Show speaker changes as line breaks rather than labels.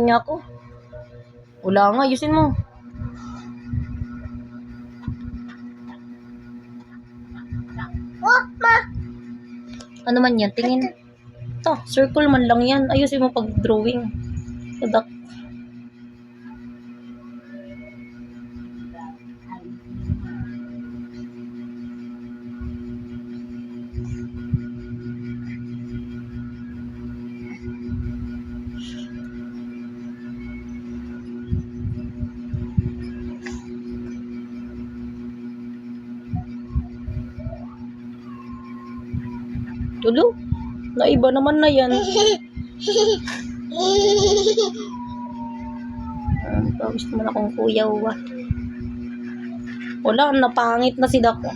niya ako. Wala nga, ayusin mo.
Oh, ma.
Ano man yan? Tingin. Ito, circle man lang yan. Ayusin mo pag drawing. Tadak. Tulo. Naiba naman na yan. Gusto mo na akong kuyaw. Wala, napangit na si Dako.